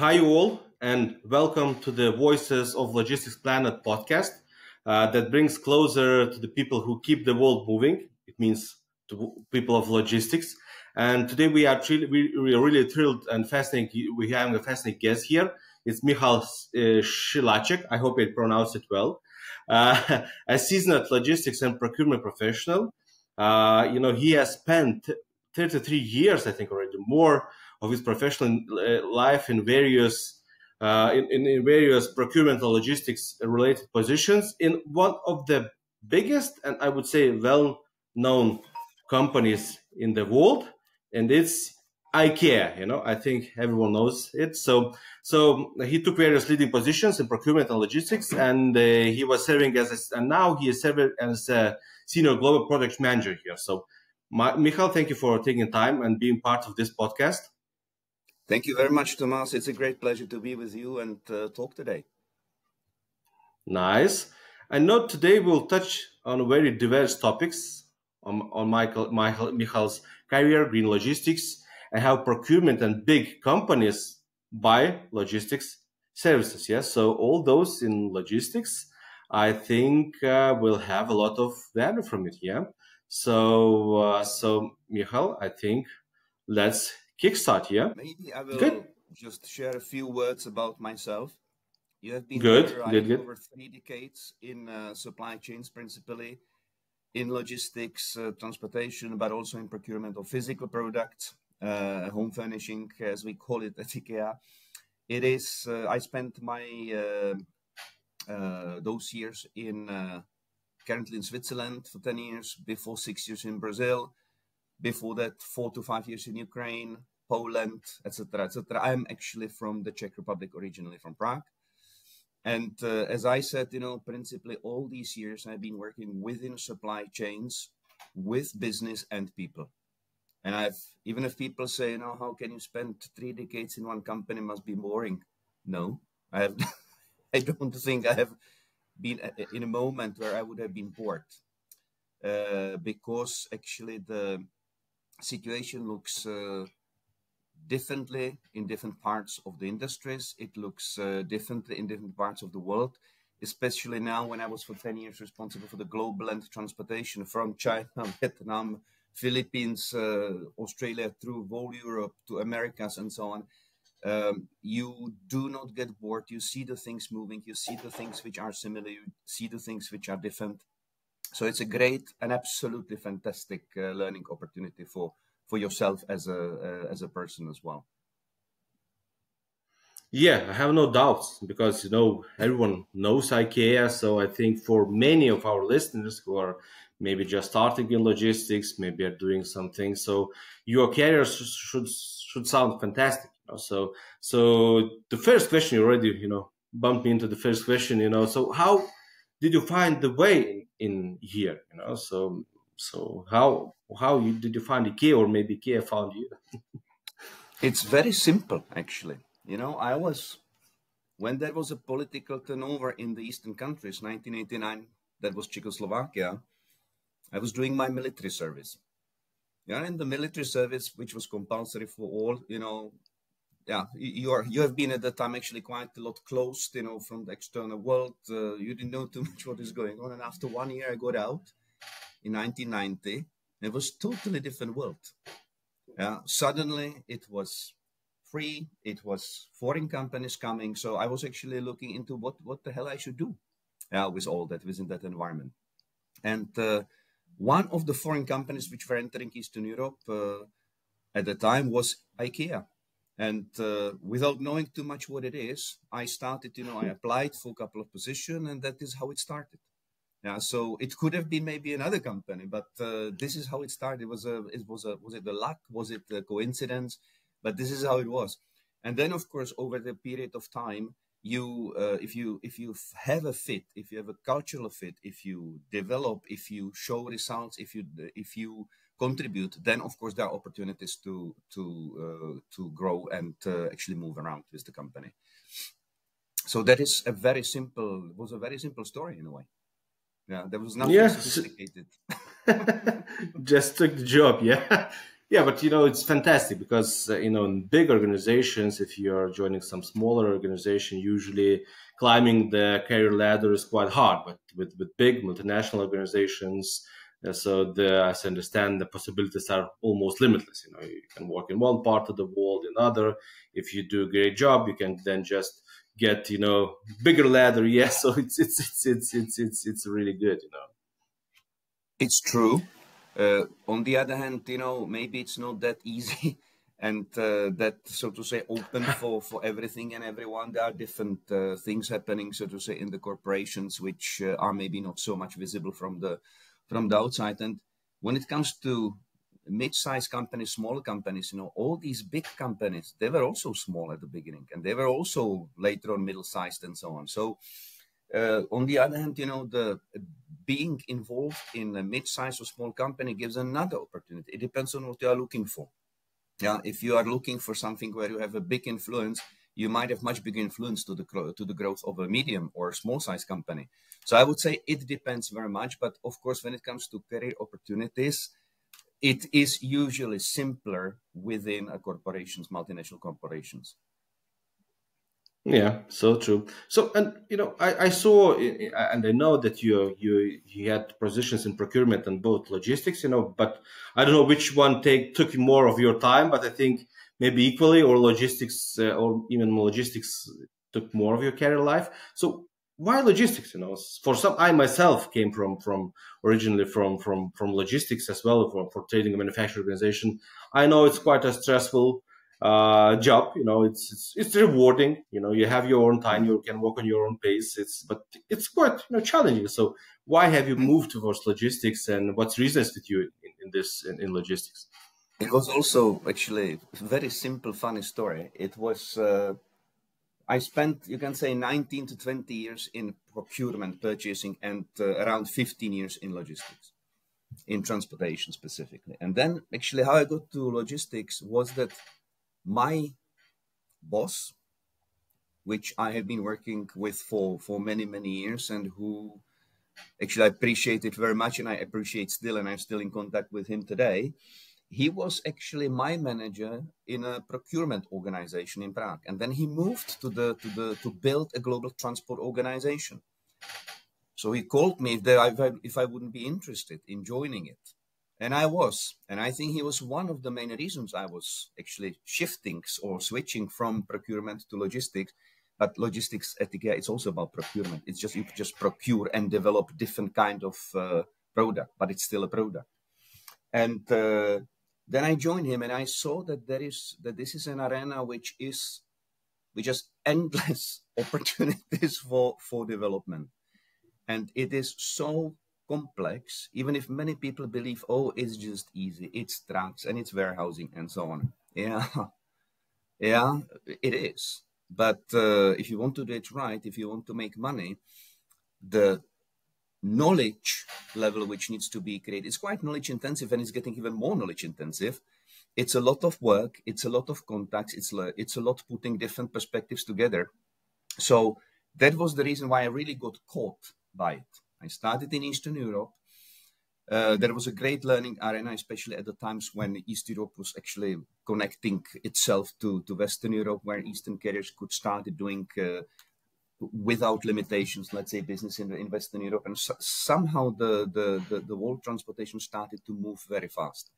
Hi, you all, and welcome to the Voices of Logistics Planet podcast that brings closer to the people who keep the world moving. It means to people of logistics. And today we are really thrilled and fascinating. We have a fascinating guest here. It's Michal Silhacek. I hope I pronounced it well. A seasoned logistics and procurement professional. He has spent 33 years, I think, already more of his professional life in various in various procurement and logistics related positions in one of the biggest and I would say well-known companies in the world, and it's IKEA. I think everyone knows it. So he took various leading positions in procurement and logistics, and he was serving and now he is serving as a senior global product manager here. So, Michal, thank you for taking time and being part of this podcast. Thank you very much, Tomas. It's a great pleasure to be with you and talk today. Nice. I know today we'll touch on very diverse topics on Michal's career, green logistics, and how procurement and big companies buy logistics services. Yes, so all those in logistics, I think will have a lot of value from it. Yeah. So Michal, I think let's kickstart. Yeah. Maybe I will just share a few words about myself. You have been good over 3 decades in supply chains, principally in logistics, transportation, but also in procurement of physical products, home furnishing, as we call it at IKEA. It is. I spent my those years currently in Switzerland for 10 years. Before 6 years in Brazil. Before that, 4 to 5 years in Ukraine, Poland, etc., etc. I'm actually from the Czech Republic, originally from Prague. And as I said, principally all these years I've been working within supply chains with business and people. And even if people say, how can you spend 3 decades in one company? Must be boring. No, I don't think I have been in a moment where I would have been bored, because actually the situation looks differently in different parts of the industries. It looks differently in different parts of the world, especially now when I was for 10 years responsible for the global land transportation from China, Vietnam, Philippines, Australia, through whole Europe to Americas and so on. You do not get bored. You see the things moving. You see the things which are similar. You see the things which are different. So it's a great and absolutely fantastic learning opportunity for yourself as a person as well. Yeah, I have no doubts because everyone knows IKEA. So I think for many of our listeners who are maybe just starting in logistics, maybe are doing something, so your career should sound fantastic. So the first question, you already bumped me into the first question. So how did you find the way in here? So how did you find IKEA, or maybe IKEA found you? It's very simple, actually. When there was a political turnover in the Eastern countries, 1989, that was Czechoslovakia, I was doing my military service. Yeah, in the military service, which was compulsory for all, you have been at that time actually quite a lot closed, from the external world. You didn't know too much what is going on. And after 1 year, I got out in 1990. It was totally different world. Suddenly it was free. It was foreign companies coming. So I was actually looking into what the hell I should do with all that, within that environment. And one of the foreign companies which were entering Eastern Europe at the time was IKEA. And without knowing too much what it is, I started, I applied for a couple of positions, and that is how it started. Yeah, so it could have been maybe another company, but this is how it started. Was it the luck? Was it the coincidence? But this is how it was. And then, of course, over the period of time, if you have a fit, if you have a cultural fit, if you develop, if you show results, if you contribute, then of course there are opportunities to grow and actually move around with the company. So that is a very simple story in a way. Yeah, there was nothing sophisticated. Just took the job, yeah. Yeah, but it's fantastic because in big organizations, if you are joining some smaller organization, usually climbing the career ladder is quite hard. But with big multinational organizations, so as I understand, the possibilities are almost limitless. You can work in one part of the world, in other. If you do a great job, you can then just get bigger ladder. Yes, so it's really good. It's true. On the other hand, maybe it's not that easy and that, so to say, open for everything and everyone. There are different things happening, so to say, in the corporations, which are maybe not so much visible from the outside. And when it comes to mid-sized companies, small companies, all these big companies, they were also small at the beginning, and they were also later on middle-sized and so on. So on the other hand, the being involved in a mid-sized or small company gives another opportunity. It depends on what you are looking for. Yeah, if you are looking for something where you have a big influence, you might have much bigger influence to the growth of a medium or small-sized company. So I would say it depends very much. But of course, when it comes to career opportunities, it is usually simpler within a corporations, multinational corporations. Yeah, so true. So, and I saw, and I know that you had positions in procurement and both logistics, but I don't know which one took more of your time, but I think maybe equally, or logistics, or even more logistics took more of your career life. So, why logistics? For some, I myself came from originally from logistics as well, for trading and manufacturing organization. I know it's quite a stressful job. It's rewarding. You have your own time, you can work on your own pace. But it's quite challenging. So why have you moved towards logistics, and what's reasons with you in logistics? It was also actually a very simple, funny story. It was I spent, you can say, 19 to 20 years in procurement, purchasing, and around 15 years in logistics, in transportation specifically. And then actually how I got to logistics was that my boss, which I have been working with for many, many years, and who actually I appreciate it very much, and I appreciate still, and I'm still in contact with him today. He was actually my manager in a procurement organization in Prague, and then he moved to build a global transport organization. So he called me if I wouldn't be interested in joining it. And I was. And I think he was one of the main reasons I was actually shifting or switching from procurement to logistics. But logistics at IKEA, it's also about procurement. It's just you just procure and develop different kind of product, but it's still a product. And then I joined him, and I saw that this is an arena which is just endless opportunities for development. And it is so complex, even if many people believe, oh, it's just easy, it's trucks and it's warehousing and so on. Yeah, yeah, it is. But if you want to do it right, if you want to make money, the knowledge level which needs to be created is quite knowledge intensive, and it's getting even more knowledge intensive. It's a lot of work, it's a lot of contacts, it's a lot putting different perspectives together. So that was the reason why I really got caught by it. I started in Eastern Europe. There was a great learning arena, especially at the times when East Europe was actually connecting itself to Western Europe, where Eastern carriers could start doing without limitations, let's say, business in Western Europe. And somehow the world transportation started to move very fast.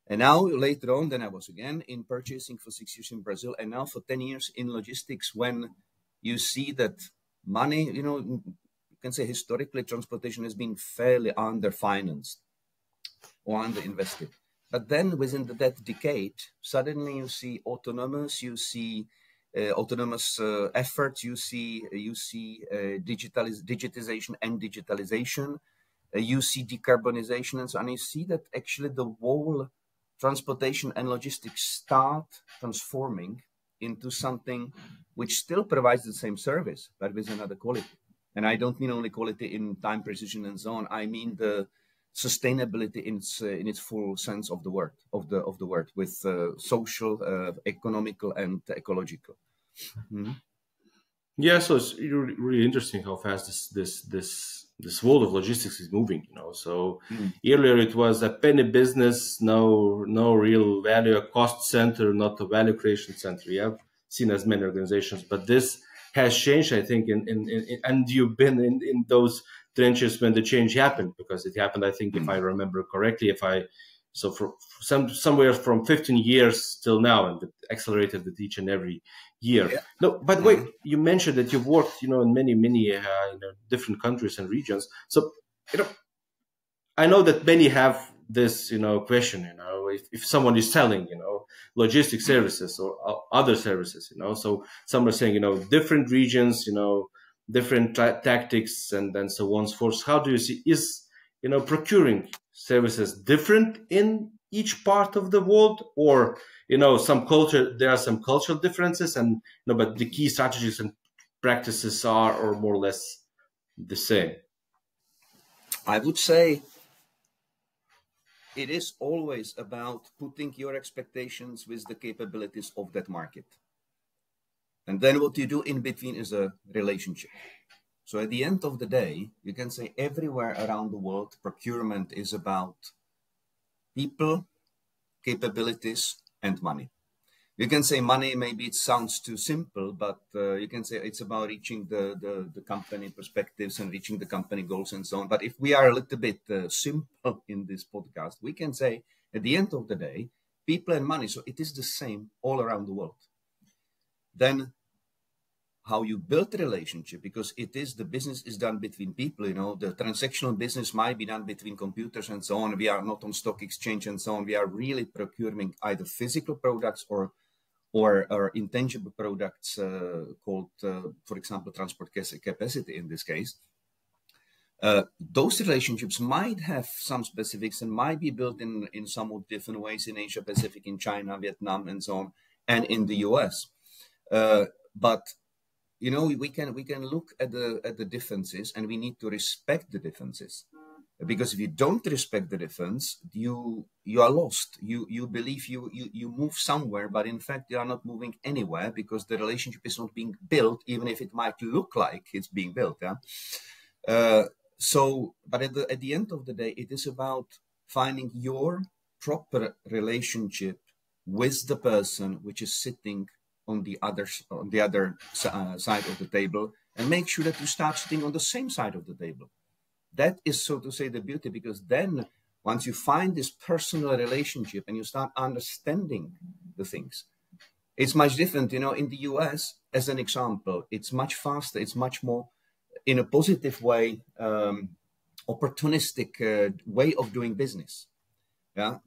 And now later on, then I was again in purchasing for 6 years in Brazil, and now for 10 years in logistics, when you see that money, you can say historically transportation has been fairly underfinanced or underinvested. But then within that decade, suddenly you see autonomous efforts, you see digitization and digitalization, you see decarbonization, and so on. And you see that actually the whole transportation and logistics start transforming into something which still provides the same service, but with another quality. And I don't mean only quality in time, precision, and so on. I mean the sustainability in its full sense of the word, with social, economical, and ecological. Mm-hmm. Yeah, so it's really interesting how fast this this world of logistics is moving. So Mm. earlier it was a penny business, no real value, a cost center, not a value creation center. You have seen as many organizations, but this has changed, I think, and you've been in those trenches when the change happened, because it happened, I think, if I Mm. remember correctly, so for somewhere from 15 years till now, and it accelerated with each and every year. Yeah. No, by the way, Uh-huh. you mentioned that you've worked, in many different countries and regions. So, you know, I know that many have this, question, if someone is selling, logistic Mm. services or other services, so some are saying, different regions, different tactics and so on and so forth. How do you see, is, procuring services different in each part of the world, or, there are some cultural differences, and, but the key strategies and practices are, or more or less the same? I would say it is always about putting your expectations with the capabilities of that market. And then what you do in between is a relationship. So at the end of the day, you can say everywhere around the world, procurement is about people, capabilities, and money. You can say money, maybe it sounds too simple, but you can say it's about reaching the company perspectives and reaching the company goals and so on. But if we are a little bit simple in this podcast, we can say at the end of the day, people and money. So it is the same all around the world. Then how you build the relationship, because it is the business is done between people, the transactional business might be done between computers and so on. We are not on stock exchange and so on. We are really procuring either physical products or intangible products called, for example, transport capacity in this case. Those relationships might have some specifics and might be built in somewhat different ways in Asia Pacific, in China, Vietnam, and so on, and in the US. But we can look at the differences, and we need to respect the differences. Because if you don't respect the difference, you are lost. You believe you move somewhere, but in fact you are not moving anywhere, because the relationship is not being built, even if it might look like it's being built. Yeah. But at the end of the day, it is about finding your proper relationship with the person which is sitting on the other side of the table, and make sure that you start sitting on the same side of the table. That is, so to say, the beauty, because then once you find this personal relationship and you start understanding the things, it's much different. In the US, as an example, it's much faster, it's much more, in a positive way, opportunistic way of doing business. Yeah.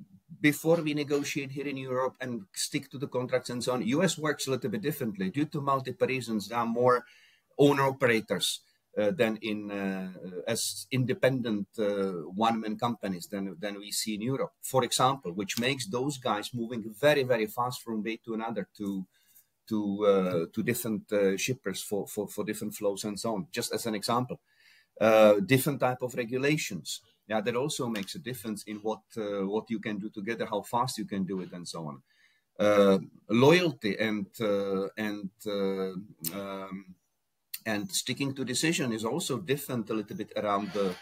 Before we negotiate here in Europe and stick to the contracts and so on, US works a little bit differently. Due to multiple reasons, there are more owner operators than as independent one-man companies than we see in Europe, for example, which makes those guys moving very, very fast from day to another to different shippers for different flows and so on. Just as an example, different type of regulations. Yeah, that also makes a difference in what you can do together, how fast you can do it, and so on. Loyalty and sticking to decision is also different a little bit around the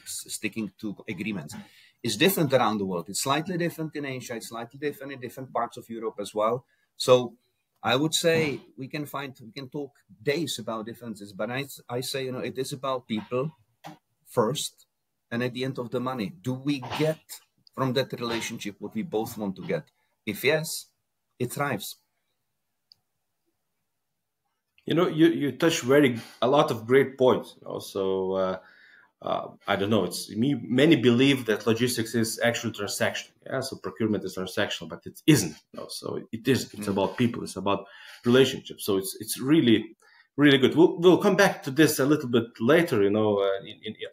sticking to agreements. It's different around the world. It's slightly different in Asia. It's slightly different in different parts of Europe as well. So I would say we can talk days about differences, but I say, it is about people first, and at the end of the money. Do we get from that relationship what we both want to get? If yes, it thrives. You touch a lot of great points. So I don't know. Many believe that logistics is actually transactional. Yeah, so procurement is transactional, but it isn't. So it is. It's about people. It's about relationships. So it's really, really good. We'll come back to this a little bit later. In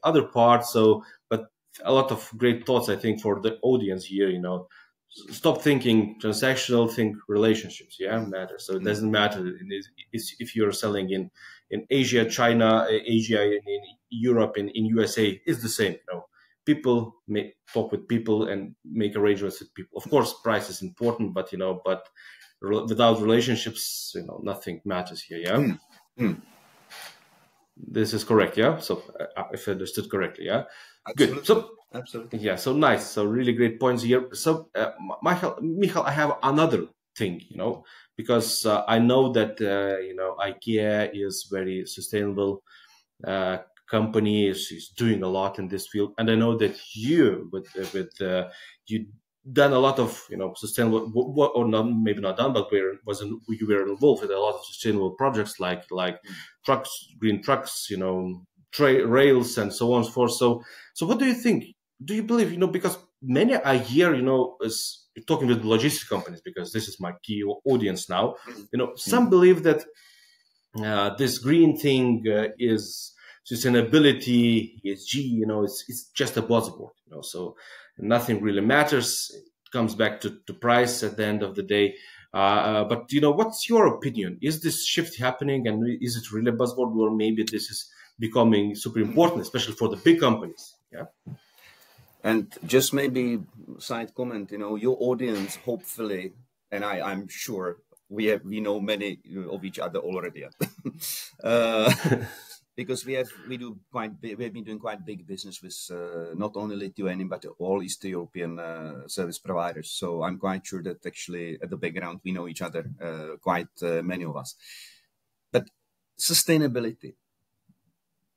other parts. So, but a lot of great thoughts, I think, for the audience here. Stop thinking transactional, think relationships. Yeah, matter. So it doesn't matter if you're selling in Asia, China, Asia, in Europe, in USA. It's the same. People talk with people and make arrangements with people. Of course, price is important, but without relationships, nothing matters here. Yeah. This is correct, yeah. So if I understood correctly, yeah, good. Absolutely. So Absolutely. yeah, so nice. So really great points here. So Michal, I have another thing, because I know that IKEA is very sustainable uh, company is doing a lot in this field, and I know that you with you done a lot of sustainable or not, maybe not done, but you were involved with a lot of sustainable projects like Mm. trucks, green trucks, rails, and so on and so forth. So what do you think? Do you believe, because many I hear, is talking with logistics companies, because this is my key audience now. Mm. Some Mm. believe that this green thing is sustainability, ESG. It's just a buzzword. So nothing really matters. It comes back to price at the end of the day. But what's your opinion? Is this shift happening, and is it really a buzzword, or maybe this is becoming super important, especially for the big companies? Yeah. And just maybe side comment, your audience, hopefully, and I'm sure we know many of each other already. uh, because we've been doing quite big business with not only Lithuanian but all Eastern European service providers. So I'm quite sure that actually at the background we know each other, quite many of us. But sustainability,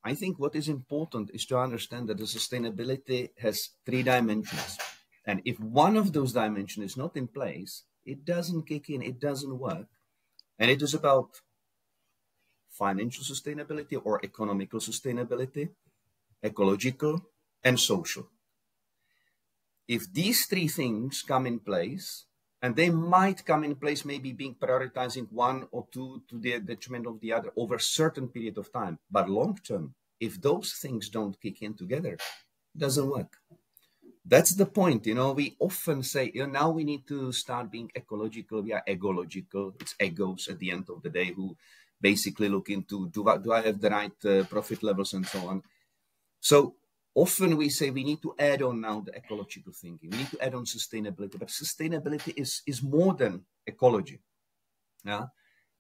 I think what is important is to understand that the sustainability has three dimensions. And if one of those dimensions is not in place, it doesn't kick in, it doesn't work. And it is about financial sustainability or economical sustainability, ecological, and social. If these three things come in place, and they might come in place, maybe being prioritizing one or two to the detriment of the other over a certain period of time, but long term, if those things don't kick in together, it doesn't work. That's the point. We often say, now we need to start being ecological. We are egological. It's egos at the end of the day who basically look into do I have the right profit levels and so on. So often we say we need to add on now the ecological thinking. We need to add on sustainability, but sustainability is more than ecology. Yeah.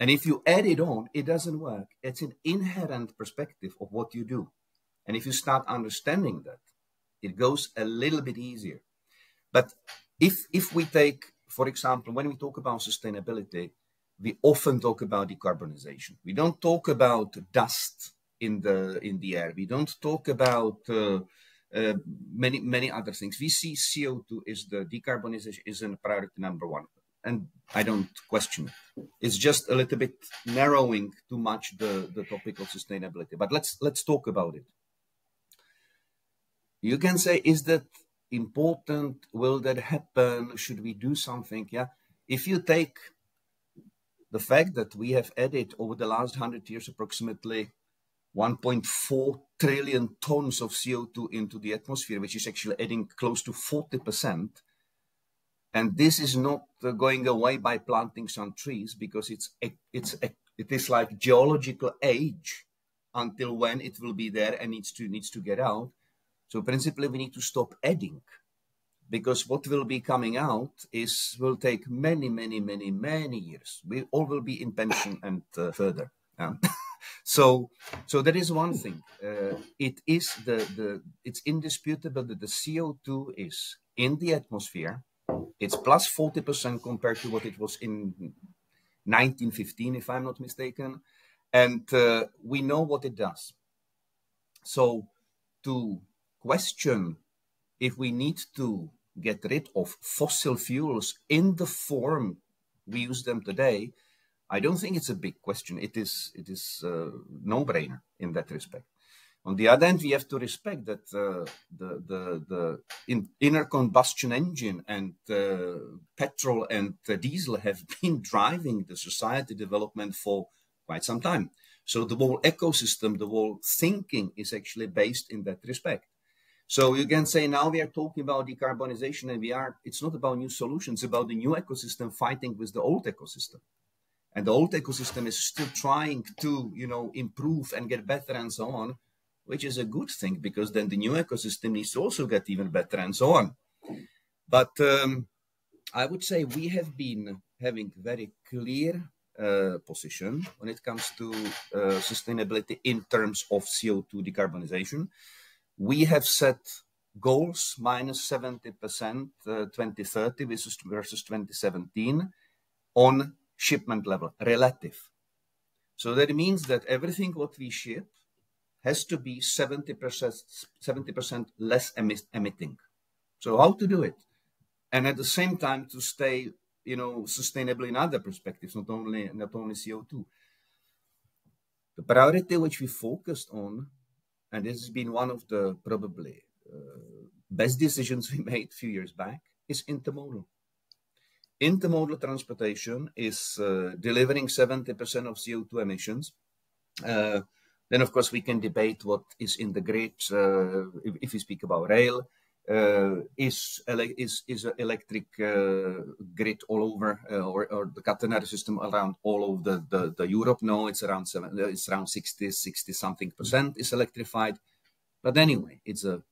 And if you add it on, it doesn't work. It's an inherent perspective of what you do. And if you start understanding that, it goes a little bit easier. But if we take, for example, when we talk about sustainability, we often talk about decarbonization. We don't talk about dust in the air. We don't talk about many other things. We see CO2 is the decarbonization is a priority number one, and I don't question it. It's just a little bit narrowing too much the topic of sustainability. But let's talk about it. You can say, is that important? Will that happen? Should we do something? Yeah. If you take the fact that we have added over the last 100 years approximately 1.4 trillion tons of CO2 into the atmosphere, which is actually adding close to 40%. And this is not going away by planting some trees, because it is like geological age until when it will be there and needs to get out. So principally, we need to stop adding, because what will be coming out will take many, many, many, many years. We all will be in pension and further. So that is one thing. It's indisputable that the CO2 is in the atmosphere. It's plus 40% compared to what it was in 1915, if I'm not mistaken. And we know what it does. So to question if we need to get rid of fossil fuels in the form we use them today, I don't think it's a big question. It is a no-brainer in that respect. On the other hand, we have to respect that the inner combustion engine and petrol and diesel have been driving the society development for quite some time. So the whole ecosystem, the whole thinking is actually based in that respect. So you can say now we are talking about decarbonization, and it's not about new solutions, it's about the new ecosystem fighting with the old ecosystem. And the old ecosystem is still trying to, improve and get better and so on, which is a good thing, because then the new ecosystem needs to also get even better and so on. But I would say we have been having very clear position when it comes to sustainability in terms of CO2 decarbonization. We have set goals minus 70% 2030 versus 2017 on shipment level, relative. So that means that everything what we ship has to be 70% less emitting. So how to do it? And at the same time to stay, sustainable in other perspectives, not only CO2. The priority which we focused on, and this has been one of the probably best decisions we made a few years back, is intermodal. Intermodal transportation is delivering 70% of CO2 emissions. Then, of course, we can debate what is in the grid. If we speak about rail, is electric grid all over, or the catenary system around all over the Europe? No, it's around 60 something percent is electrified. But anyway, it's a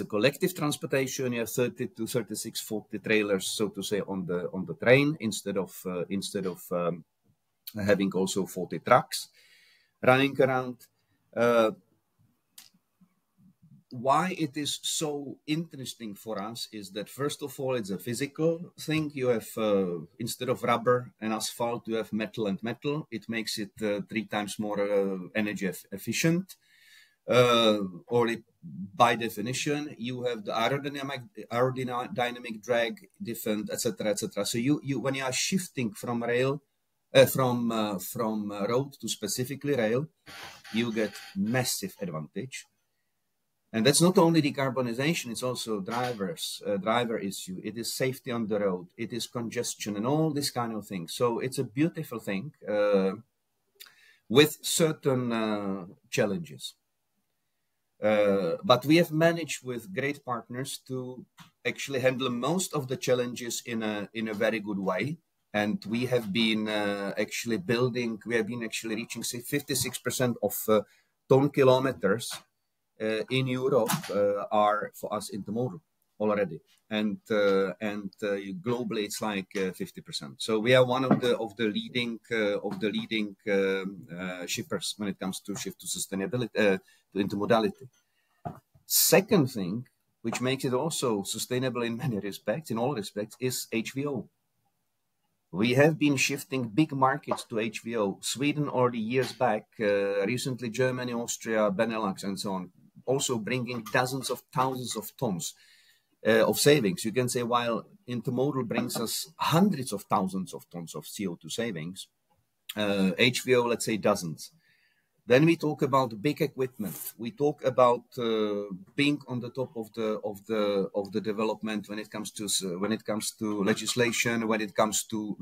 collective transportation. You have 30 to 36, 40 trailers, so to say, on the train instead of having also 40 trucks running around. Why it is so interesting for us is that, first of all, it's a physical thing. You have, instead of rubber and asphalt, you have metal and metal. It makes it 3 times more energy efficient. By definition, you have the aerodynamic drag, different, etc., etc. So you when you are shifting from rail, from road to specifically rail, you get massive advantage. And that's not only decarbonization, it's also driver issue. It is safety on the road. It is congestion and all this kind of thing. So it's a beautiful thing with certain challenges. But we have managed with great partners to actually handle most of the challenges in a very good way. And we have been actually reaching, say, 56% of ton kilometers in Europe are for us intermodal already, and globally it's like 50%. So we are one of the leading shippers when it comes to shift to sustainability, to intermodality. Second thing, which makes it also sustainable in many respects, in all respects, is HVO. We have been shifting big markets to HVO. Sweden already years back, recently Germany, Austria, Benelux, and so on, also bringing dozens of thousands of tons of savings. You can say while intermodal brings us hundreds of thousands of tons of CO2 savings, HVO, let's say dozens. Then we talk about big equipment. We talk about being on the top of the development when it comes to legislation, when it comes to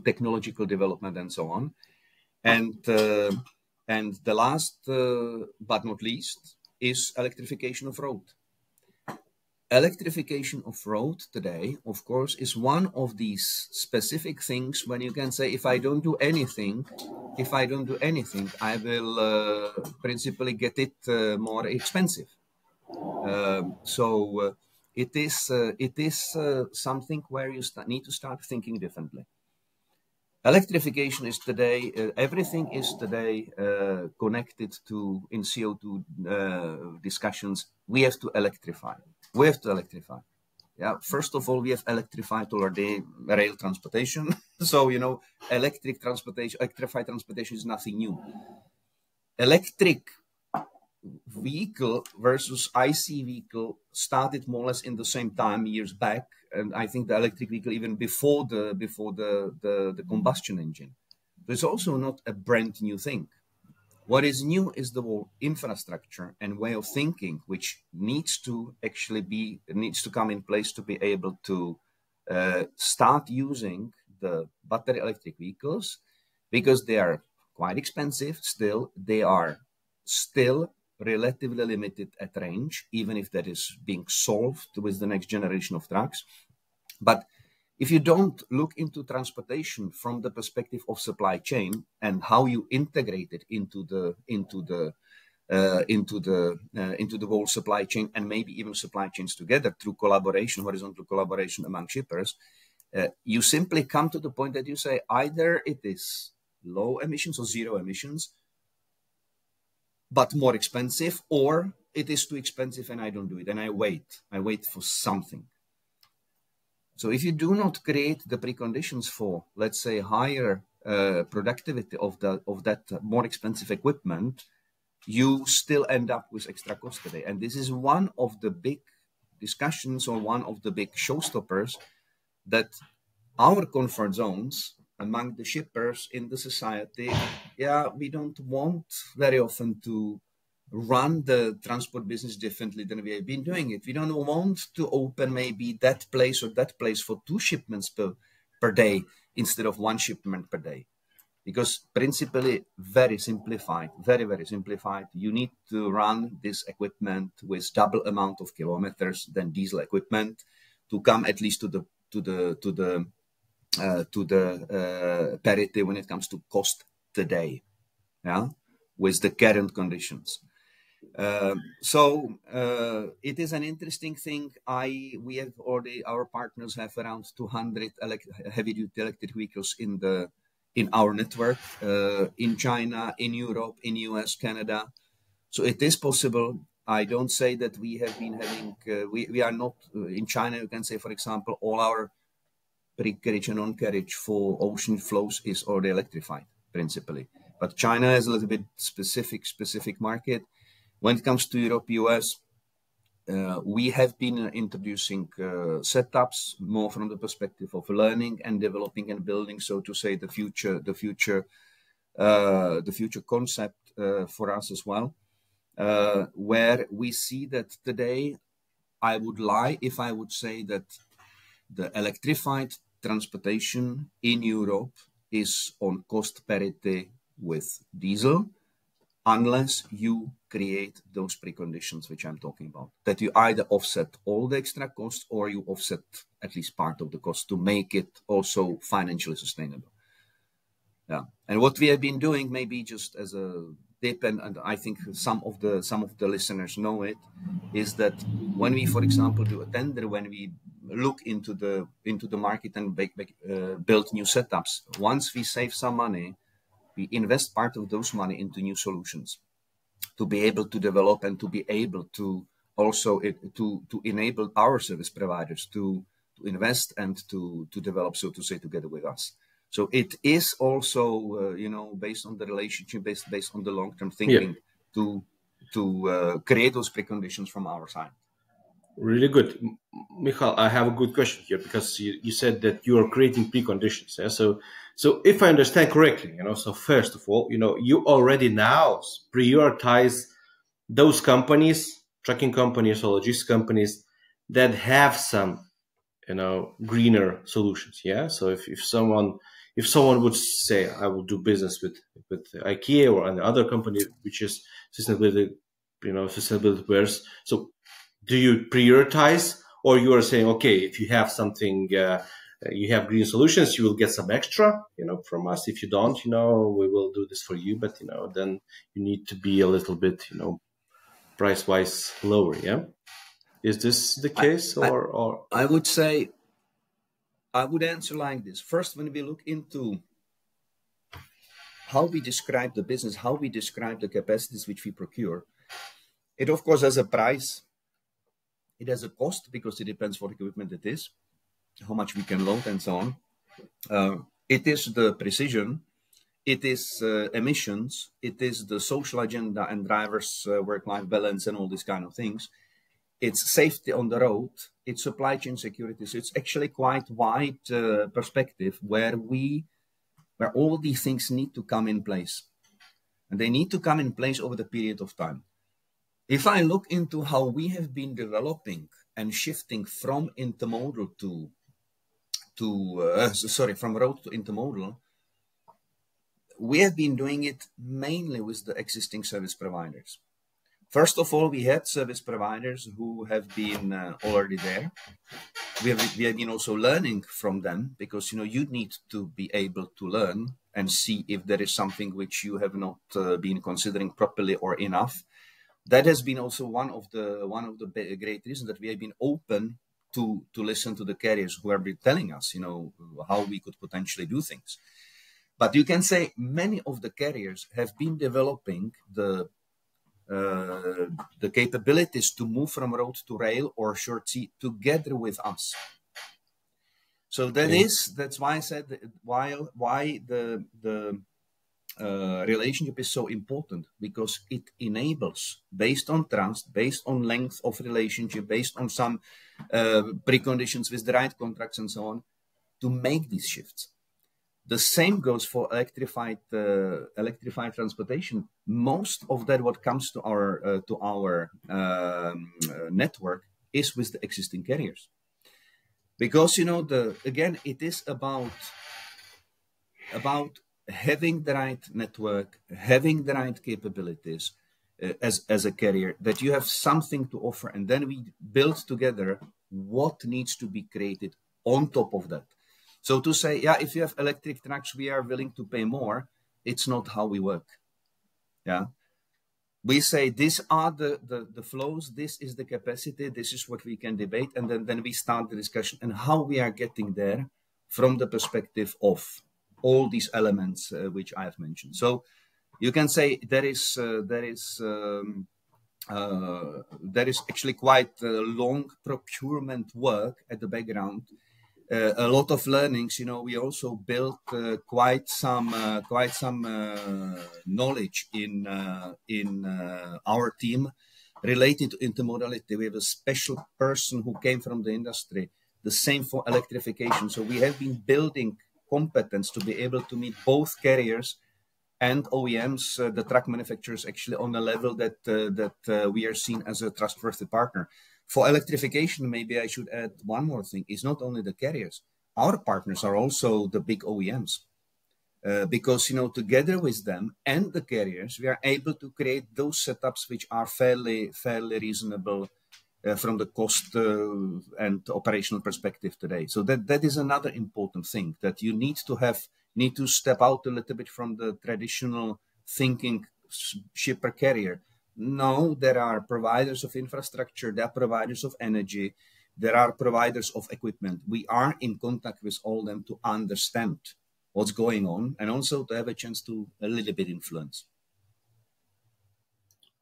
technological development and so on. And the last but not least is electrification of road. Electrification of road today, of course, is one of these specific things when you can say, if I don't do anything, I will principally get it more expensive. So it is something where you need to start thinking differently. Electrification is today, everything is today connected to, in CO2 discussions, we have to electrify. Yeah, first of all, we have electrified already rail transportation. So, electrified transportation is nothing new. Electric vehicle versus IC vehicle started more or less in the same time years back, and I think the electric vehicle even before the combustion engine. So it's also not a brand new thing. What is new is the whole infrastructure and way of thinking, which needs to come in place to be able to start using the battery electric vehicles, because they are quite expensive still. They are still relatively limited at range, even if that is being solved with the next generation of trucks. But if you don't look into transportation from the perspective of supply chain and how you integrate it into the into the whole supply chain, and maybe even supply chains together through collaboration, horizontal collaboration among shippers. You simply come to the point that you say either it is low emissions or zero emissions, but more expensive, or it is too expensive and I don't do it, and I wait for something. So if you do not create the preconditions for, let's say, higher productivity of that more expensive equipment, you still end up with extra cost today. And this is one of the big discussions, or one of the big showstoppers, that our comfort zones among the shippers in the society, we don't want very often to run the transport business differently than we have been doing it. We don't want to open maybe that place or that place for 2 shipments per day instead of 1 shipment per day. Because principally, very simplified, very, very simplified, you need to run this equipment with double amount of kilometers than diesel equipment to come at least to the parity when it comes to cost today, with the current conditions. So it is an interesting thing. We have already, our partners have around 200 heavy-duty electric vehicles in our network, in China, in Europe, in US, Canada. So it is possible. I don't say that we have been having, we are not, in China, you can say, for example, all our pre-carriage and on-carriage for ocean flows is already electrified, principally. But China is a little bit specific market. When it comes to Europe, US, we have been introducing setups more from the perspective of learning and developing and building, so to say, the future concept for us as well, where we see that today, I would lie if I would say that the electrified transportation in Europe is on cost parity with diesel, unless you create those preconditions which I'm talking about, that you either offset all the extra costs or you offset at least part of the cost to make it also financially sustainable. Yeah, and what we have been doing, maybe just as a tip, and I think some of the listeners know it, is that when we, for example, do a tender, when we look into the market and build new setups, once we save some money, we invest part of those money into new solutions to be able to develop and to be able to also to enable our service providers to invest and to develop, so to say, together with us. So it is also, based on the relationship, based on the long-term thinking, to create those preconditions from our side. Really good. Michal, I have a good question here, because you said that you are creating preconditions. Yeah? So if I understand correctly, so first of all, you already now prioritize those companies, trucking companies or logistics companies, that have some, greener solutions. Yeah. So if someone would say, I will do business with IKEA or another company which is sustainability first. So do you prioritize, or you are saying, okay, if you have something, you have green solutions, you will get some extra, from us. If you don't, we will do this for you, but then you need to be a little bit, price-wise lower. Yeah, is this the case, or I would say, I would answer like this. First, when we look into how we describe the business, how we describe the capacities which we procure, it of course has a price. It has a cost, because it depends what equipment it is, how much we can load, and so on. It is the precision, it is emissions, it is the social agenda and drivers' work-life balance and all these kind of things. It's safety on the road, it's supply chain security. So it's actually quite wide perspective where all these things need to come in place. And they need to come in place over the period of time. If I look into how we have been developing and shifting from intermodal from road to intermodal, we have been doing it mainly with the existing service providers. First of all, we had service providers who have been already there. We have been also learning from them, because you need to be able to learn and see if there is something which you have not been considering properly or enough. that has been also one of the great reasons that we have been open to listen to the carriers who have been telling us, how we could potentially do things. But you can say many of the carriers have been developing the capabilities to move from road to rail or short sea together with us. So that's why I said why the relationship is so important, because it enables, based on trust, based on length of relationship, based on some preconditions with the right contracts and so on, to make these shifts. The same goes for electrified transportation. Most of that what comes to our network is with the existing carriers, because again it is about having the right network, having the right capabilities as a carrier, that you have something to offer, and then we build together what needs to be created on top of that. So to say, yeah, if you have electric trucks, we are willing to pay more, it's not how we work. Yeah. We say these are the flows, this is the capacity, this is what we can debate, and then we start the discussion and how we are getting there from the perspective of all these elements which I have mentioned. So you can say there is actually quite long procurement work at the background. A lot of learnings. We also built quite some knowledge in our team related to intermodality. We have a special person who came from the industry. The same for electrification. So we have been building competence to be able to meet both carriers and OEMs, the truck manufacturers, actually on a level that we are seen as a trustworthy partner. For electrification, maybe I should add one more thing. It's not only the carriers. Our partners are also the big OEMs. Because, together with them and the carriers, we are able to create those setups which are fairly reasonable from the cost and operational perspective today. So that is another important thing, that you need to step out a little bit from the traditional thinking shipper carrier. No, there are providers of infrastructure, there are providers of energy, there are providers of equipment. We are in contact with all of them to understand what's going on and also to have a chance to a little bit influence.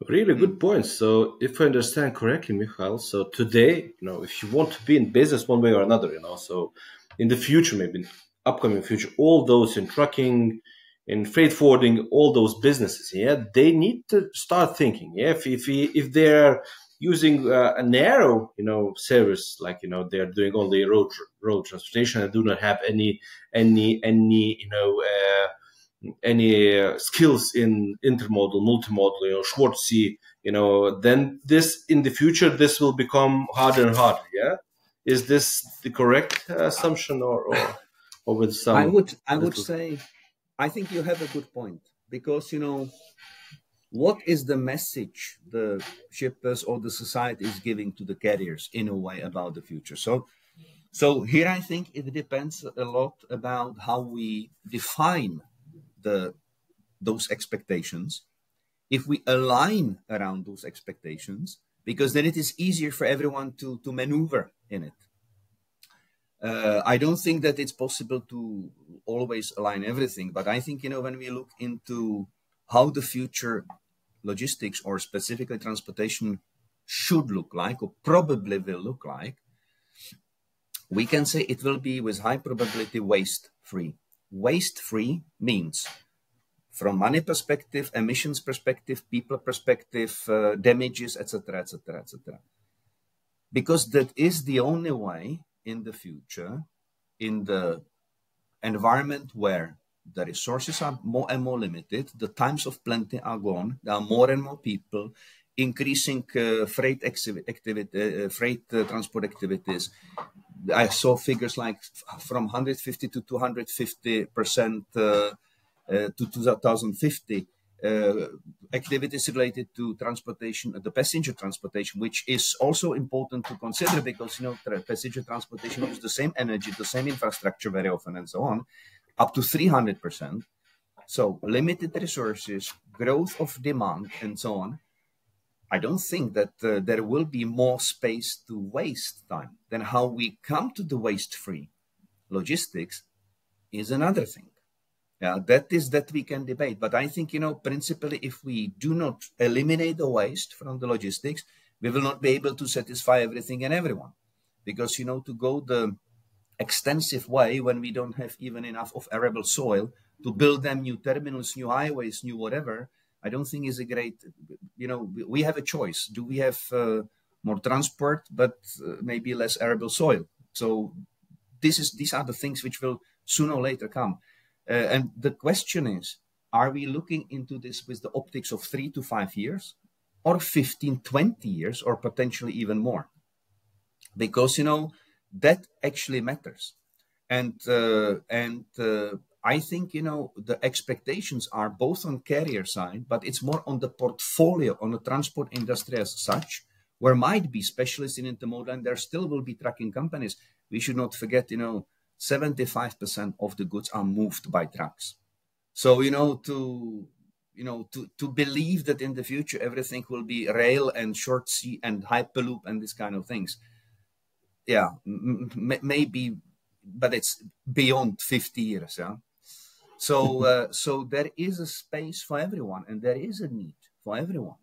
Really good points. So if I understand correctly, Michal, so today, if you want to be in business one way or another, so in the future, maybe in upcoming future, all those in trucking, in freight forwarding, all those businesses, they need to start thinking. If they're using a narrow, service, like they're doing only road transportation and do not have any skills in intermodal, multimodal, short sea, then this in the future this will become harder and harder. Yeah, is this the correct assumption, or with some? I would say, I think you have a good point, because what is the message the shippers or the society is giving to the carriers in a way about the future? So here I think it depends a lot about how we define those expectations. If we align around those expectations, because then it is easier for everyone to maneuver in it. I don't think that it's possible to always align everything, but I think, when we look into how the future logistics or specifically transportation should look like, or probably will look like, we can say it will be with high probability waste-free. Waste-free means, from money perspective, emissions perspective, people perspective, damages, etc., etc., etc. Because that is the only way in the future, in the environment where the resources are more and more limited, the times of plenty are gone, there are more and more people, increasing freight transport activities. I saw figures like from 150 to 250% to 2050. Activities related to transportation, the passenger transportation, which is also important to consider, because passenger transportation uses the same energy, the same infrastructure very often, and so on, up to 300%. So limited resources, growth of demand, and so on. I don't think that there will be more space to waste time. Then how we come to the waste-free logistics is another thing. Yeah, that we can debate. But I think, principally, if we do not eliminate the waste from the logistics, we will not be able to satisfy everything and everyone. Because, to go the extensive way when we don't have even enough of arable soil to build them new terminals, new highways, new whatever, I don't think is a great, we have a choice. Do we have more transport, but maybe less arable soil? So these are the things which will sooner or later come. And the question is, are we looking into this with the optics of 3 to 5 years or 15, 20 years, or potentially even more? Because, that actually matters. And I think, the expectations are both on carrier side, but it's more on the portfolio, on the transport industry as such, where might be specialists in intermodal, and there still will be trucking companies. We should not forget, 75% of the goods are moved by trucks. So, to believe that in the future everything will be rail and short sea and hyperloop and this kind of things, yeah, maybe, but it's beyond 50 years. Yeah. So, so there is a space for everyone, and there is a need for everyone.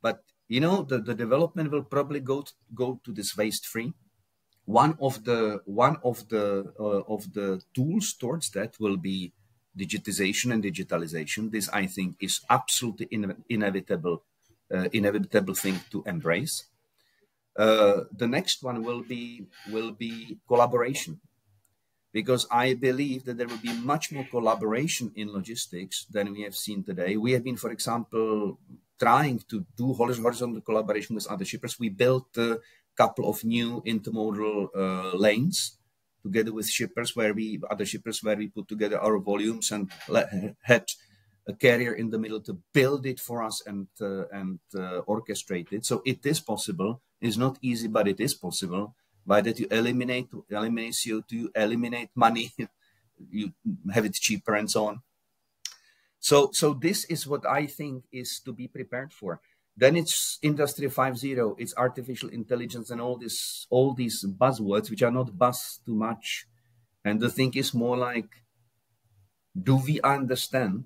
But the development will probably go to this waste free. One of the tools towards that will be digitization and digitalization. This, I think, is absolutely inevitable thing to embrace. The next one will be collaboration, because I believe that there will be much more collaboration in logistics than we have seen today. We have been, for example, trying to do horizontal collaboration with other shippers. We built a couple of new intermodal lanes together with other shippers, where we put together our volumes and had a carrier in the middle to build it for us and orchestrate it. So it is possible. It's not easy, but it is possible. By that you eliminate CO2, you eliminate money, you have it cheaper, and so on. So this is what I think is to be prepared for. Then it's Industry 5.0, it's artificial intelligence, and all these buzzwords, which are not buzz too much. And the thing is more like, do we understand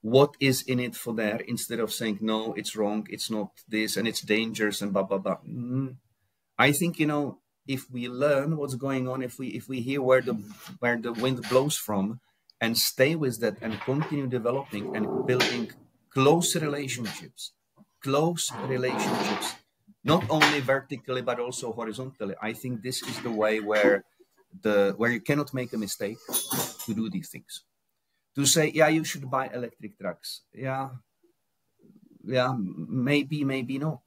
what is in it for there, instead of saying, no, it's wrong, it's not this, and it's dangerous, and blah, blah, blah. I think, if we learn what's going on, if we hear where the wind blows from, and stay with that and continue developing and building close relationships, not only vertically, but also horizontally. I think this is the way where you cannot make a mistake to do these things. To say, yeah, you should buy electric trucks. Yeah, maybe not.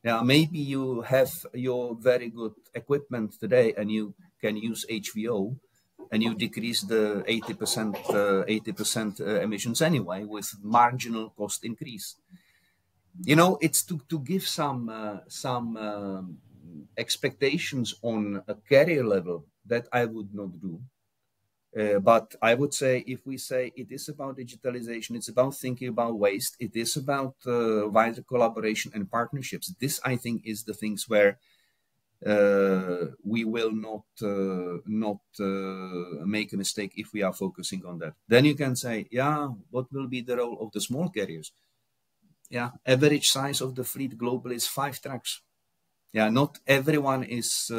Yeah, maybe you have your very good equipment today and you can use HVO, and you decrease the 80% emissions anyway with marginal cost increase. It's to give some expectations on a carrier level that I would not do. But I would say, if we say it is about digitalization, it's about thinking about waste, it is about wider collaboration and partnerships. This, I think, is the things where we will not make a mistake if we are focusing on that. Then you can say, yeah, what will be the role of the small carriers? Yeah, average size of the fleet globally is 5 trucks. Yeah, not everyone is.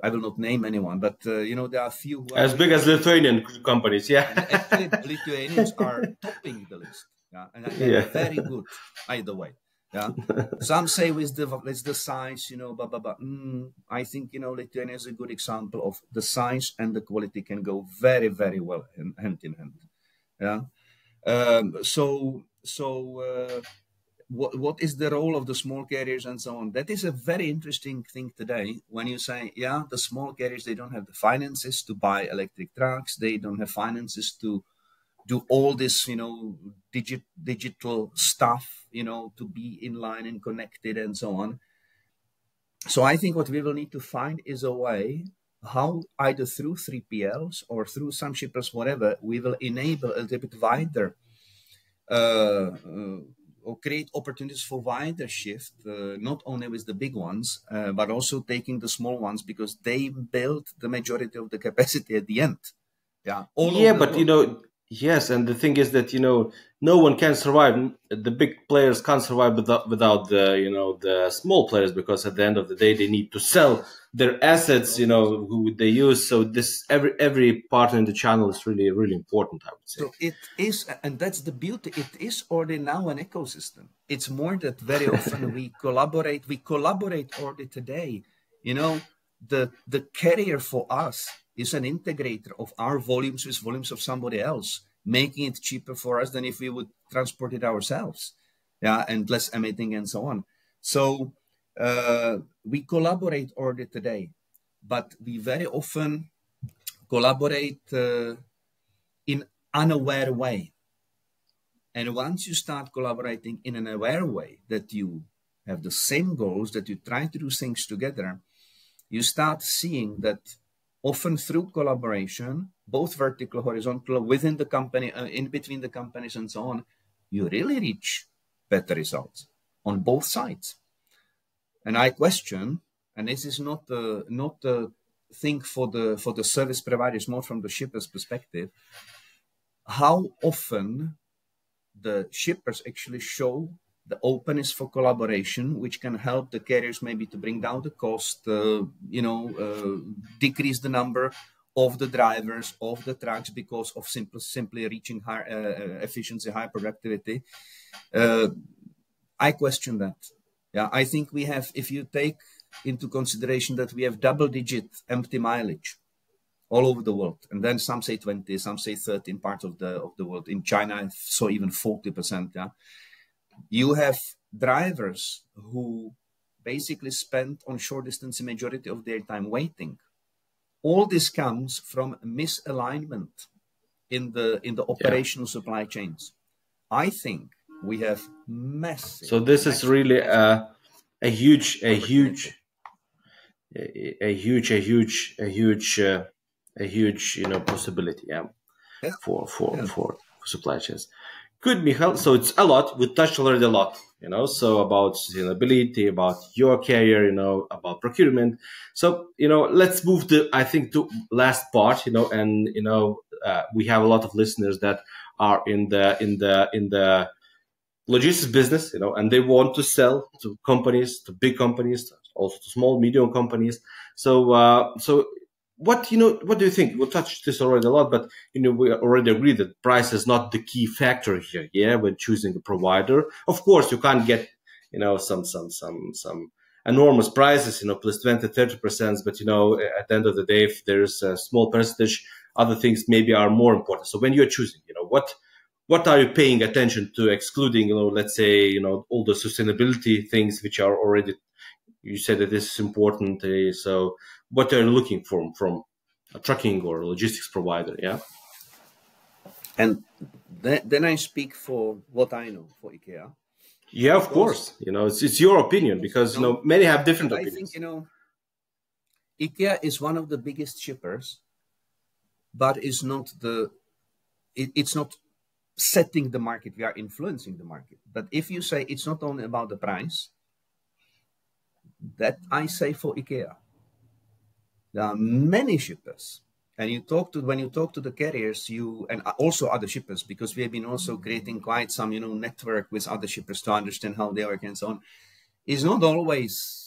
I will not name anyone, but there are a few who as big as Lithuanian companies. Yeah, and actually, Lithuanians are topping the list. Yeah, and they're very good either way. Yeah, some say with the size, blah blah blah. I think Lithuania is a good example of the size and the quality can go very, very well hand in hand. Yeah, what is the role of the small carriers and so on? That is a very interesting thing today. When you say, yeah, the small carriers, they don't have the finances to buy electric trucks, they don't have finances to do all this, digital stuff, to be in line and connected and so on. So I think what we will need to find is a way how, either through 3PLs or through some shippers, whatever, we will enable a little bit wider or create opportunities for wider shift, not only with the big ones, but also taking the small ones, because they build the majority of the capacity at the end. Yeah, all Yeah, over the but world. yes, and the thing is that no one can survive. The big players can't survive without the the small players, because at the end of the day they need to sell their assets. Who they use. So this every partner in the channel is really really important, I would say. So it is, and that's the beauty. It is already now an ecosystem. It's more that very often we collaborate. We collaborate already today. The carrier for us is an integrator of our volumes with volumes of somebody else, making it cheaper for us than if we would transport it ourselves. Yeah, and less emitting and so on. So we collaborate already today, but we very often collaborate in unaware way. And once you start collaborating in an aware way, that you have the same goals, that you try to do things together, you start seeing that often through collaboration, both vertical, horizontal, within the company, in between the companies and so on, you really reach better results on both sides. And I question, and this is not the thing for the service providers, more from the shipper's perspective, how often the shippers actually show the openness for collaboration, which can help the carriers maybe to bring down the cost, decrease the number of the drivers, of the trucks, because of simply reaching high efficiency, high productivity. I question that. Yeah, I think we have, if you take into consideration that we have double-digit empty mileage all over the world, and then some say 20, some say 30 in parts of the world. In China, I saw even 40%. Yeah, you have drivers who basically spend on short distance the majority of their time waiting. All this comes from misalignment in the operational supply chains. I think we have massive. So this is really a huge possibility, for supply chains. Good, Michal. So it's a lot. We touched already a lot, so about sustainability, about your career, about procurement. So, let's move to, I think, to last part, and, we have a lot of listeners that are in the logistics business, and they want to sell to companies, to big companies, also to small, medium companies. So what do you think? We'll touch this already a lot, but we already agreed that price is not the key factor here. Yeah, when choosing a provider, of course, you can't get some enormous prices, plus 20-30%. But at the end of the day, if there's a small percentage, other things maybe are more important. So when you're choosing, what are you paying attention to, excluding, let's say, all the sustainability things which are already, you said that this is important. So what are you looking for from a trucking or logistics provider? Yeah. And then I speak for what I know for IKEA. Yeah, of course. It's your opinion, because many have different opinions. I think IKEA is one of the biggest shippers, but it's not it's not setting the market. We are influencing the market. But if you say it's not only about the price, that I say for IKEA. There are many shippers, and when you talk to the carriers, and also other shippers, because we have been also creating quite some network with other shippers to understand how they work and so on. It's not always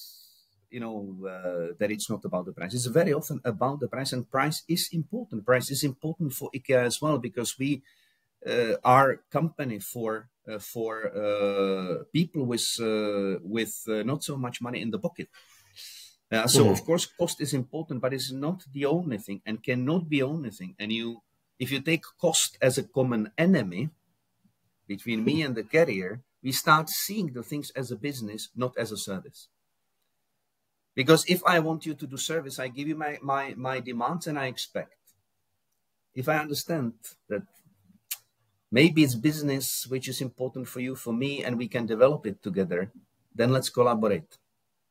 that it's not about the price. It's very often about the price, and price is important. Price is important for IKEA as well, because we are company for people with not so much money in the pocket. So of course cost is important, but it's not the only thing, and cannot be only thing. And if you take cost as a common enemy between me and the carrier, we start seeing the things as a business, not as a service. Because if I want you to do service, I give you my demands, and I expect. If I understand that maybe it's business which is important for you, for me, and we can develop it together, then let's collaborate.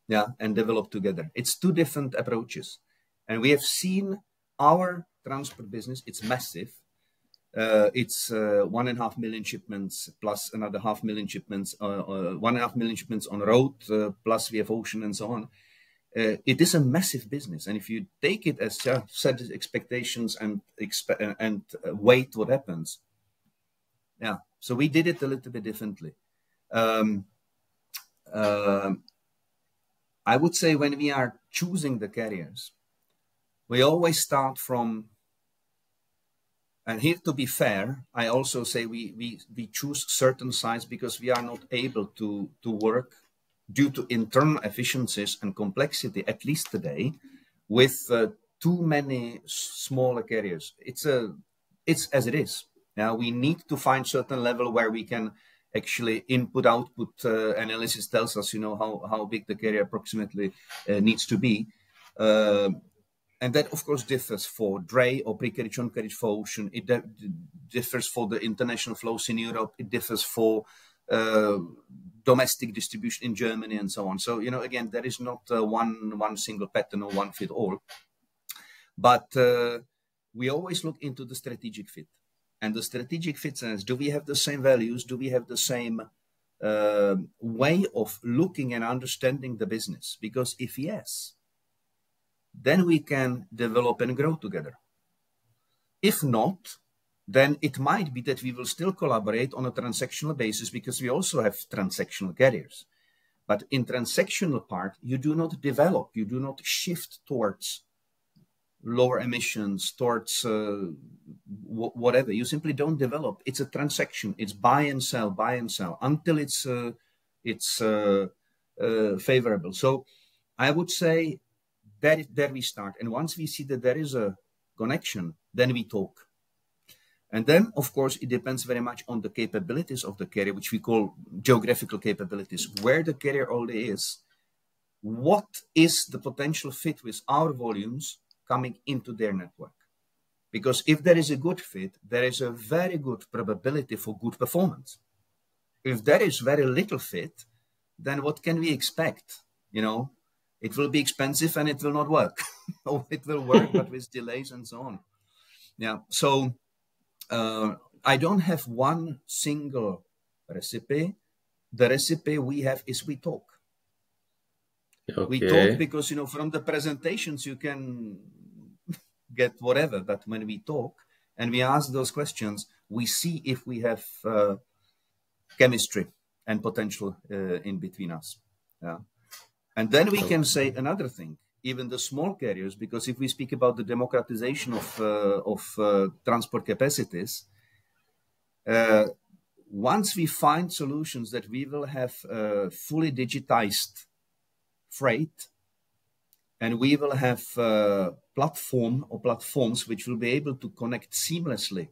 Yeah, and develop together. It's two different approaches. And we have seen our transport business, it's massive. It's 1.5 million shipments plus another 0.5 million shipments, 1.5 million shipments on road, plus we have ocean and so on. It is a massive business, and if you take it as set expectations and wait what happens, yeah. So we did it a little bit differently. I would say when we are choosing the carriers, we always start from, and here to be fair, I also say we choose certain sites because we are not able to work due to internal efficiencies and complexity, at least today, with too many smaller carriers. It's as it is. Now we need to find certain level where we can actually input-output analysis tells us, how big the carrier approximately needs to be. And that, of course, differs for dray or pre-carriage, on-carriage for ocean. It differs for the international flows in Europe. It differs for domestic distribution in Germany and so on. So, again, there is not one single pattern or one fit all. But we always look into the strategic fit. And the strategic fit says, do we have the same values? Do we have the same way of looking and understanding the business? Because if yes, then we can develop and grow together. If not, then it might be that we will still collaborate on a transactional basis because we also have transactional carriers. But in transactional part, you do not develop, you do not shift towards lower emissions, towards whatever. You simply don't develop. It's a transaction. It's buy and sell until it's favorable. So I would say there we start. And once we see that there is a connection, then we talk. And then, of course, it depends very much on the capabilities of the carrier, which we call geographical capabilities, where the carrier already is. What is the potential fit with our volumes coming into their network? Because if there is a good fit, there is a very good probability for good performance. If there is very little fit, then what can we expect? It will be expensive and it will not work. Or it will work, but with delays and so on. Yeah. So I don't have one single recipe. The recipe we have is we talk. Okay. We talk because, from the presentations you can get whatever, but when we talk and we ask those questions, we see if we have chemistry and potential in between us. Yeah. And then we can say another thing, even the small carriers, because if we speak about the democratization of transport capacities, once we find solutions that we will have fully digitized freight, and we will have platforms which will be able to connect seamlessly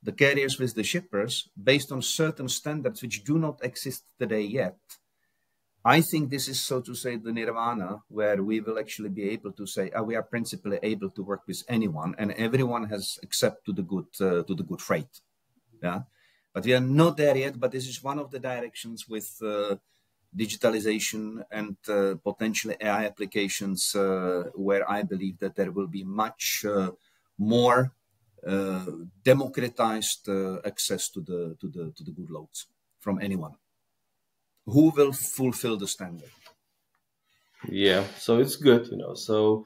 the carriers with the shippers based on certain standards which do not exist today yet. I think this is, so to say, the nirvana where we will actually be able to say we are principally able to work with anyone, and everyone has access to the good freight. Yeah, but we are not there yet. But this is one of the directions with digitalization and potentially AI applications where I believe that there will be much more democratized access to the good loads from anyone who will fulfill the standard. Yeah, so it's good, so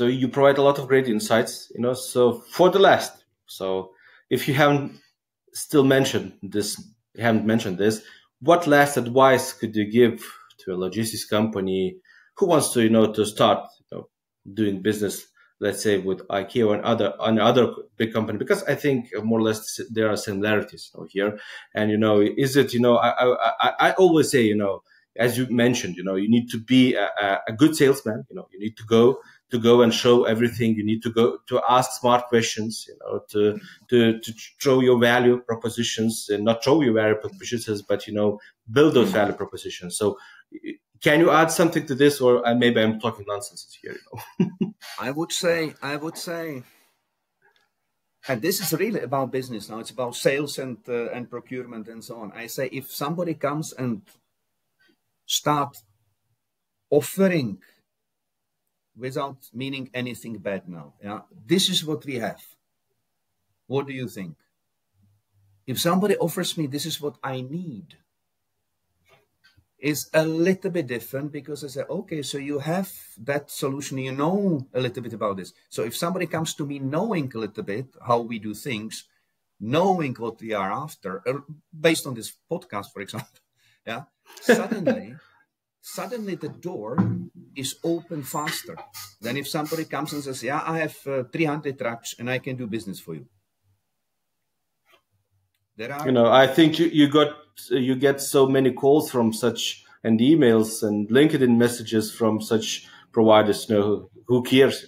you provide a lot of great insights, so for the last, so if you haven't mentioned this, what last advice could you give to a logistics company who wants to, to start, doing business, let's say with IKEA or another big company? Because I think more or less there are similarities here. And, is it, I always say, as you mentioned, you need to be a good salesman. You need to go and show everything. You need to go to ask smart questions. To show your value propositions, and not show your value propositions, but build those value propositions. So, can you add something to this, or maybe I'm talking nonsense here? I would say, and this is really about business now. It's about sales and procurement and so on. I say if somebody comes and start offering without meaning anything bad now, this is what we have. What do you think? If somebody offers me, this is what I need, is a little bit different, because I say, okay, so you have that solution, you know a little bit about this. So if somebody comes to me knowing a little bit how we do things, knowing what we are after, based on this podcast, for example, yeah, suddenly the door is open faster than if somebody comes and says, yeah, I have 300 trucks and I can do business for you. There are, I think you get so many calls from such, and emails and LinkedIn messages from such providers. Who cares?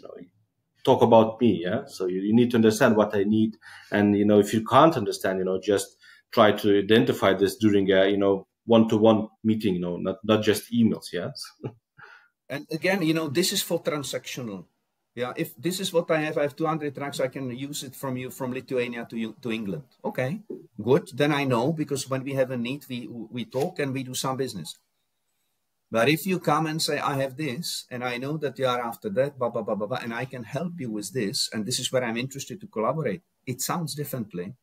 Talk about me. Yeah. So you need to understand what I need, and if you can't understand, just try to identify this during a one-to-one meeting. Not just emails. Yes. and again, this is for transactional. Yeah, if this is what I have 200 trucks, I can use it from you from Lithuania to England. Okay, good. Then I know, because when we have a need, we talk and we do some business. But if you come and say, I have this, and I know that you are after that, blah, blah, blah, blah, blah, and I can help you with this, and this is where I'm interested to collaborate, it sounds differently.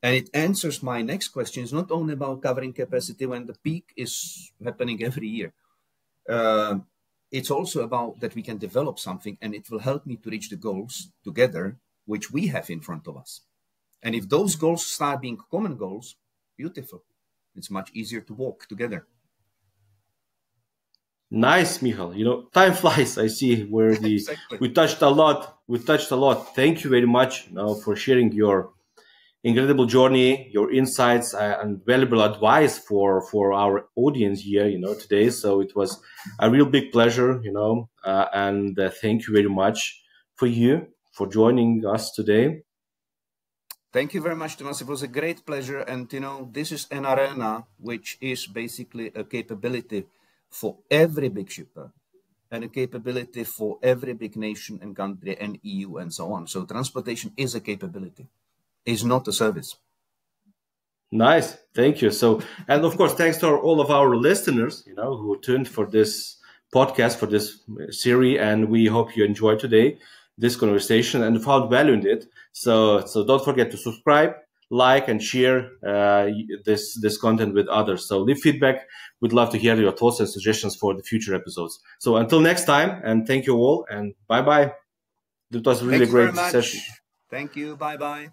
And it answers my next question. It's not only about covering capacity when the peak is happening every year. It's also about that we can develop something, and it will help me to reach the goals together, which we have in front of us. And if those goals start being common goals, beautiful. It's much easier to walk together. Nice, Michal. Time flies. I see where Exactly. we touched a lot. Thank you very much for sharing your incredible journey, your insights, and valuable advice for our audience here, today. So it was a real big pleasure, and thank you very much for joining us today. Thank you very much, Tomas. It was a great pleasure. And, this is an arena which is basically a capability for every big shipper, and a capability for every big nation and country and EU and so on. So transportation is a capability, is not a service. Nice. Thank you. So, and of course, thanks to all of our listeners, who tuned for this podcast, for this series. And we hope you enjoyed today this conversation and found value in it. So don't forget to subscribe, like, and share this content with others. So leave feedback. We'd love to hear your thoughts and suggestions for the future episodes. So until next time, and thank you all, and bye-bye. It was a really great session. Thank you. Bye-bye.